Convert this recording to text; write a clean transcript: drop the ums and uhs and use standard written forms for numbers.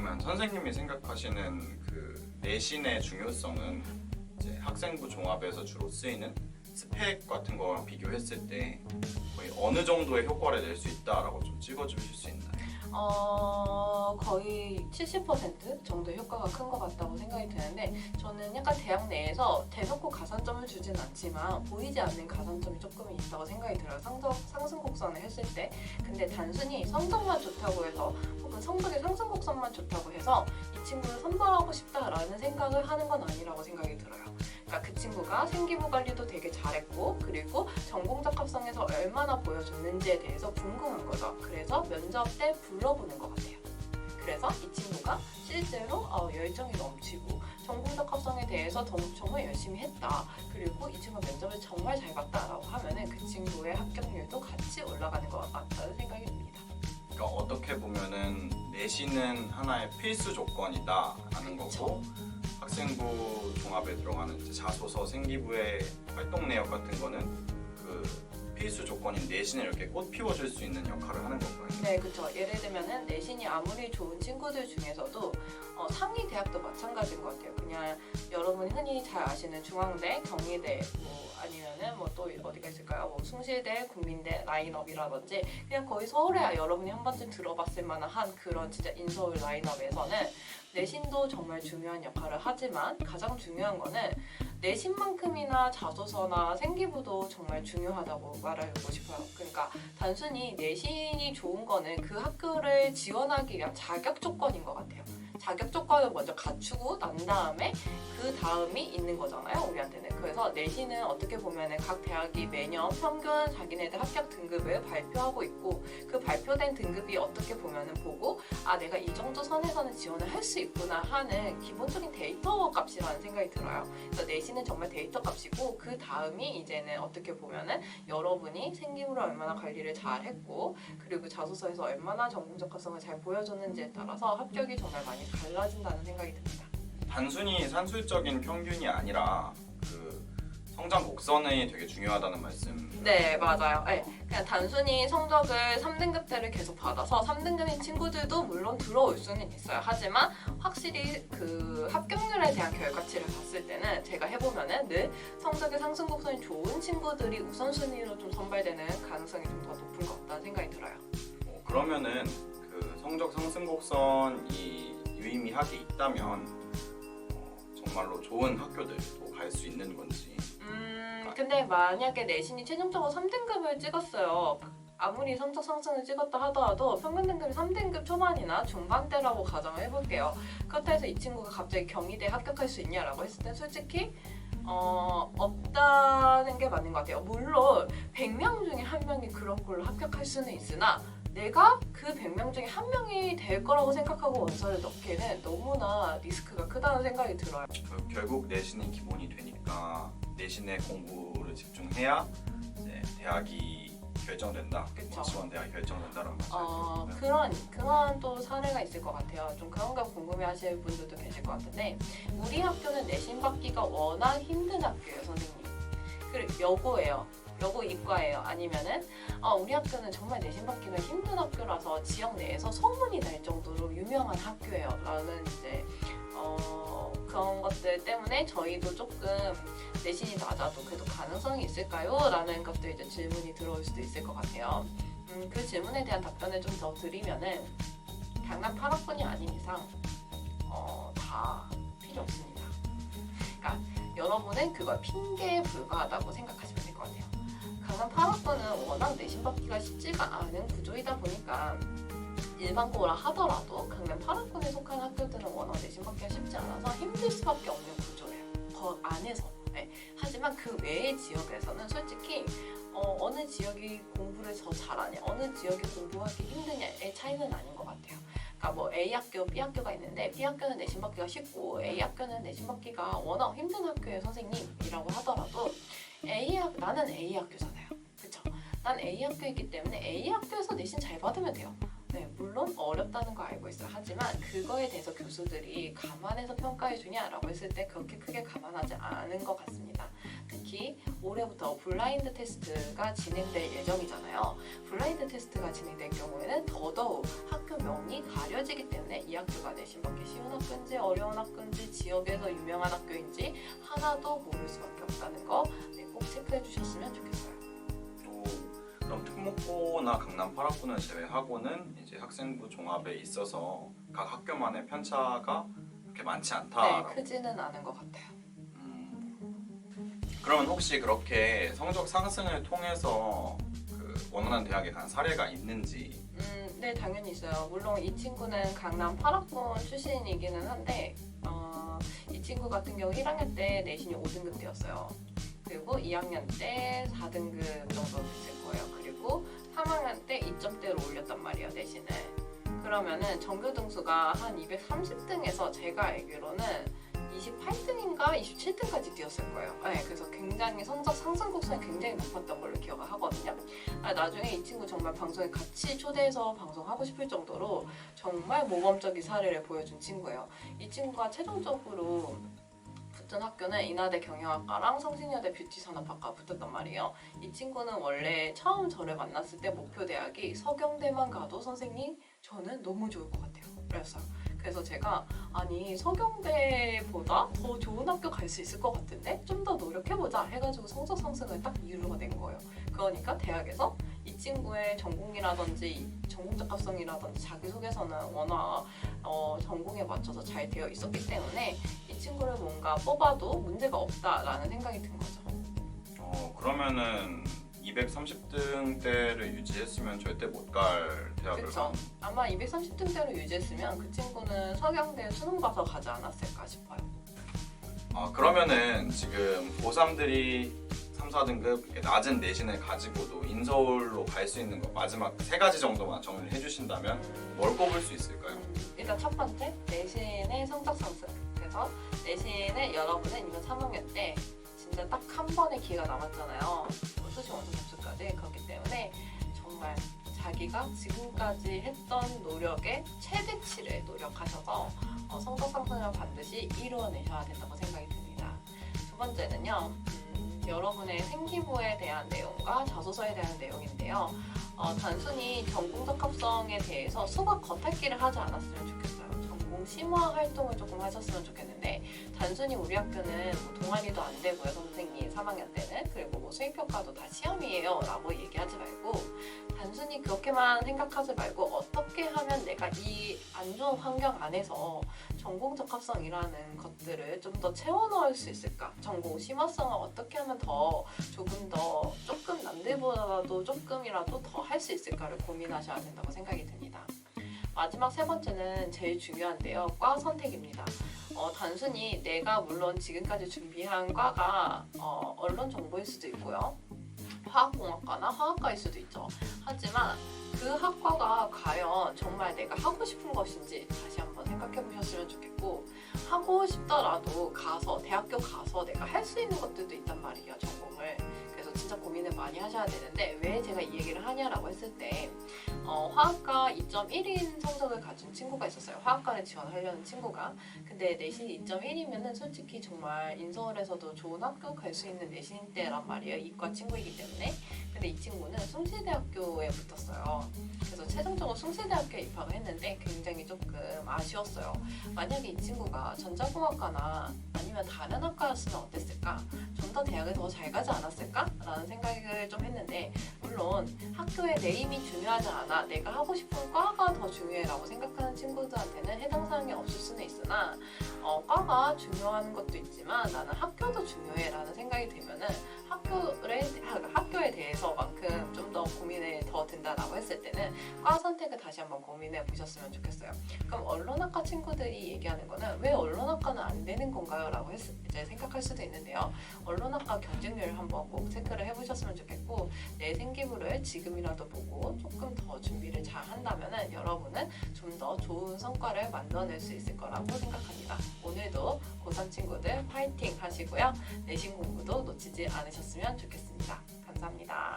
그러면 선생님이 생각하시는 그 내신의 중요성은 이제 학생부 종합에서 주로 쓰이는 스펙 같은 거랑 비교했을 때 거의 어느 정도의 효과를 낼 수 있다라고 좀 찍어주실 수 있나요? 거의 70% 정도 효과가 큰 것 같다고 생각이 드는데, 저는 약간 대학 내에서 대놓고 가산점을 주진 않지만 보이지 않는 가산점이 조금 있다고 생각이 들어요. 상승 곡선을 했을 때. 근데 단순히 성적만 좋다고 해서, 혹은 성적의 상승 곡선만 좋다고 해서 이 친구를 선발하고 싶다라는 생각을 하는 건 아니라고 생각이 들어요. 그러니까 그 친구가 생기부 관리도 되게 잘했고, 그리고 전공적 합성에서 얼마나 보여줬는지에 대해서 궁금한 거죠. 그래서 면접 때 불러보는 것 같아요. 그래서 이 친구가 실제로 열정이 넘치고 전공적 합성에 대해서 정말 열심히 했다. 그리고 이 친구가 면접을 정말 잘 봤다라고 하면은 그 친구의 합격률도 같이 올라가는 것 같다는 생각이 듭니다. 그러니까 어떻게 보면은 내신은 하나의 필수 조건이다라는 거고, 학생부 종합에 들어가는 이제 자소서, 생기부의 활동 내역 같은 거는 그 필수 조건인 내신을 이렇게 꽃 피워줄 수 있는 역할을 하는 건가요? 네, 그렇죠. 예를 들면은 내신이 아무리 좋은 친구들 중에서도 상위 대학도 마찬가지인 것 같아요. 그냥 여러분이 흔히 잘 아시는 중앙대, 경희대, 뭐 아니면은 뭐 또 어디가 있을까요? 뭐 숭실대, 국민대 라인업이라든지 그냥 거의 서울에 여러분이 한 번쯤 들어봤을 만한 그런 진짜 인서울 라인업에서는 내신도 정말 중요한 역할을 하지만 가장 중요한 거는 내신만큼이나 자소서나 생기부도 정말 중요하다고 말하고 싶어요. 그러니까 단순히 내신이 좋은 거는 그 학교를 지원하기 위한 자격 조건인 것 같아요. 자격 조건을 먼저 갖추고 난 다음에 그 다음이 있는 거잖아요, 우리한테는. 그래서 내신은 어떻게 보면 각 대학이 매년 평균 자기네들 합격 등급을 발표하고 있고, 그 발표된 등급이 어떻게 보면은 보고 내가 이 정도 선에서는 지원을 할 수 있구나 하는 기본적인 데이터 값이라는 생각이 들어요. 그래서 내신은 정말 데이터 값이고, 그 다음이 이제는 어떻게 보면은 여러분이 생기부를 얼마나 관리를 잘 했고, 그리고 자소서에서 얼마나 전공적 합성을 잘 보여줬는지에 따라서 합격이 정말 많이 달라진다는 생각이 듭니다. 단순히 산술적인 평균이 아니라 그 성장 곡선이 되게 중요하다는 말씀. 네, 맞아요. 네, 그냥 단순히 성적을 3등급대를 계속 받아서 3등급인 친구들도 물론 들어올 수는 있어요. 하지만 확실히 그 합격률에 대한 결과치를 봤을 때는 제가 해보면은 늘 성적의 상승 곡선이 좋은 친구들이 우선순위로 좀 선발되는 가능성이 좀 더 높은 것 같다는 생각이 들어요. 그러면은 그 성적 상승 곡선이 유의미하게 있다면 정말로 좋은 학교들도 갈 수 있는 건지. 근데 만약에 내신이 최종적으로 3등급을 찍었어요. 아무리 성적 상승을 찍었다 하더라도 평균 등급이 3등급 초반이나 중반대라고 가정을 해볼게요. 그렇다 해서 이 친구가 갑자기 경희대에 합격할 수 있냐라고 했을 땐 솔직히 없다는 게 맞는 것 같아요. 물론 100명 중에 한 명이 그런 걸로 합격할 수는 있으나 내가 그 100명 중에 한 명이 될 거라고 생각하고 원서를 넣기에는 너무나 리스크가 크다는 생각이 들어요. 결국 내신이 기본이 되니까 내신에 공부를 집중해야 이제 대학이 결정된다. 그쵸. 지원 대학이 결정된다는 말씀. 그런 또 사례가 있을 것 같아요. 좀 그런 거 궁금해하시는 분들도 계실 것 같은데, 우리 학교는 내신 받기가 워낙 힘든 학교예요, 선생님. 그리고 여고예요. 여고 이과예요. 아니면은 우리 학교는 정말 내신 받기가 힘든 학교라서 지역 내에서 소문이 날 정도로 유명한 학교예요. 라는 이제 그런 것들 때문에 저희도 조금 내신이 낮아도 그래도 가능성이 있을까요? 라는 것도 이제 질문이 들어올 수도 있을 것 같아요. 그 질문에 대한 답변을 좀 더 드리면은 강남 8학번이 아닌 이상 다 필요 없습니다. 그러니까 여러분은 그걸 핑계에 불과하다고 생각하시면 될 것 같아요. 강남 8학번은 워낙 내신 받기가 쉽지가 않은 구조이다 보니까 일반고라 하더라도 강남 8학번에 속한 학교들은 워낙 내신 받기가 쉽지 않아서 힘들 수밖에 없는 구조예요. 거 안에서. 네. 하지만 그 외의 지역에서는 솔직히 어느 지역이 공부를 더 잘하냐, 어느 지역이 공부하기 힘드냐의 차이는 아닌 것 같아요. 그러니까 뭐 A 학교, B 학교가 있는데 B 학교는 내신 받기가 쉽고 A 학교는 내신 받기가 워낙 힘든 학교의 선생님이라고 하더라도 나는 A 학교잖아요. 그쵸? 난 A 학교이기 때문에 A 학교에서 내신 잘 받으면 돼요. 네, 물론 어렵다는 거 알고 있어요. 하지만 그거에 대해서 교수들이 감안해서 평가해 주냐라고 했을 때 그렇게 크게 감안하지 않은 것 같습니다. 특히 올해부터 블라인드 테스트가 진행될 예정이잖아요. 블라인드 테스트가 진행될 경우에는 더더욱 학교명이 가려지기 때문에 이 학교가 내신 받기 쉬운 학교인지 어려운 학교인지 지역에서 유명한 학교인지 하나도 모를 수밖에 없다는 거 꼭 체크해 주셨으면 좋겠어요. 또 그럼 특목고나 강남 8학부는 제외하고는 이제 학생부 종합에 있어서 각 학교만의 편차가 그렇게 많지 않다라고. 네, 크지는 않은 것 같아요. 그러면 혹시 그렇게 성적 상승을 통해서 그 원하는 대학에 간 사례가 있는지? 네, 당연히 있어요. 물론 이 친구는 강남 8학번 출신이기는 한데 이 친구 같은 경우 1학년 때 내신이 5등급 되었어요. 그리고 2학년 때 4등급 정도 됐을 거예요. 그리고 3학년 때 2점대로 올렸단 말이에요, 내신을. 그러면은 전교 등수가 한 230등에서 제가 알기로는 28등인가 27등까지 뛰었을 거예요. 네, 그래서 굉장히 성적 상승 곡선이 굉장히 높았던 걸로 기억을 하거든요. 나중에 이 친구 정말 방송에 같이 초대해서 방송하고 싶을 정도로 정말 모범적인 사례를 보여준 친구예요. 이 친구가 최종적으로 붙은 학교는 인하대 경영학과랑 성신여대 뷰티산업학과 붙었단 말이에요. 이 친구는 원래 처음 저를 만났을 때 목표 대학이 서경대만 가도 선생님 저는 너무 좋을 것 같아요. 그랬어요. 그래서 제가 아니 서경대보다 더 좋은 학교 갈 수 있을 것 같은데 좀 더 노력해보자 해가지고 성적 상승을 딱 이루어 낸 거예요. 그러니까 대학에서 이 친구의 전공이라든지 전공 적합성이라든지 자기소개서는 워낙 전공에 맞춰서 잘 되어 있었기 때문에 이 친구를 뭔가 뽑아도 문제가 없다라는 생각이 든 거죠. 그러면은 230등대를 유지했으면 절대 못 갈 대학을 그쵸. 아마 230등대로 유지했으면 그 친구는 서경대 수능 봐서 가지 않았을까 싶어요. 그러면은 지금 고3들이 3, 4등급 낮은 내신을 가지고도 인서울로 갈 수 있는 거 마지막 3가지 정도만 정리를 해주신다면 뭘 꼽을 수 있을까요? 일단 첫 번째, 내신의 성적 상승. 그래서 내신을 여러분은 이번 3학년 때 진짜 딱 한 번의 기회가 남았잖아요. 수시 원서 접수까지. 그렇기 때문에 정말 자기가 지금까지 했던 노력의 최대치를 노력하셔서 성적 상승을 반드시 이루어내셔야 된다고 생각이 듭니다. 두 번째는요. 여러분의 생기부에 대한 내용과 자소서에 대한 내용인데요. 단순히 전공 적합성에 대해서 수박 겉핥기를 하지 않았으면 좋겠어요. 전공 심화 활동을 조금 하셨으면 좋겠는데 단순히 우리 학교는 뭐 동아리도 안 되고요, 선생님 3학년 때는. 그리고 뭐 수행평가도 다 시험이에요 라고 얘기하지 말고 단순히 그렇게만 생각하지 말고 어떻게 하면 내가 이 안 좋은 환경 안에서 전공 적합성이라는 것들을 좀 더 채워 넣을 수 있을까? 전공 심화성을 어떻게 하면 더 조금 더 조금 남들보다도 조금이라도 더 할 수 있을까를 고민하셔야 된다고 생각이 듭니다. 마지막 세 번째는 제일 중요한데요. 과 선택입니다. 단순히 내가 물론 지금까지 준비한 과가 언론정보일 수도 있고요. 화학공학과나 화학과일 수도 있죠. 하지만 그 학과가 과연 정말 내가 하고 싶은 것인지 다시 한번 생각해 보셨으면 좋겠고 하고 싶더라도 대학교 가서 내가 할 수 있는 것들도 있단 말이에요, 전공을. 그래서 진짜 고민을 많이 하셔야 되는데 왜 제가 이 얘기를 하냐라고 했을 때 화학과 2.1인 성적을 가진 친구가 있었어요. 화학과를 지원하려는 친구가. 근데 내신이 2.1이면은 솔직히 정말 인서울에서도 좋은 학교 갈 수 있는 내신대란 말이에요. 이과 친구이기 때문에. 근데 이 친구는 숭실대학교에 붙었어요. 그래서 최종적으로 숭실대학교에 입학을 했는데 굉장히 조금 아쉬웠어요. 만약에 이 친구가 전자공학과나 아니면 다른 학과였으면 어땠을까? 좀 더 대학을 더 잘 가지 않았을까? 라는 생각을 좀 했는데 물론 학교의 네임이 중요하지 않아 내가 하고 싶은 과가 더 중요해라고 생각하는 친구들한테는 해당 사항이 없을 수는 있으나 과가 중요한 것도 있지만 나는 학교도 중요해라는 생각이 들면은 학교에 대해서만큼 좀 더 고민을 더 든다라고 했을 때는 과 선택을 다시 한번 고민해 보셨으면 좋겠어요. 그럼 언론학과 친구들이 얘기하는 거는 왜 언론학과는 안 되는 건가요? 라고 이제 생각할 수도 있는데요. 언론학과 경쟁률을 한번 꼭 체크를 해보셨으면 좋겠고 내 생기부를 지금이라도 보고 조금 더 준비를 잘 한다면 여러분은 좀 더 좋은 성과를 만들어낼 수 있을 거라고 생각합니다. 오늘도 고3 친구들 파이팅 하시고요. 내신 공부도 놓치지 않으셨으면 좋겠습니다. 감사합니다.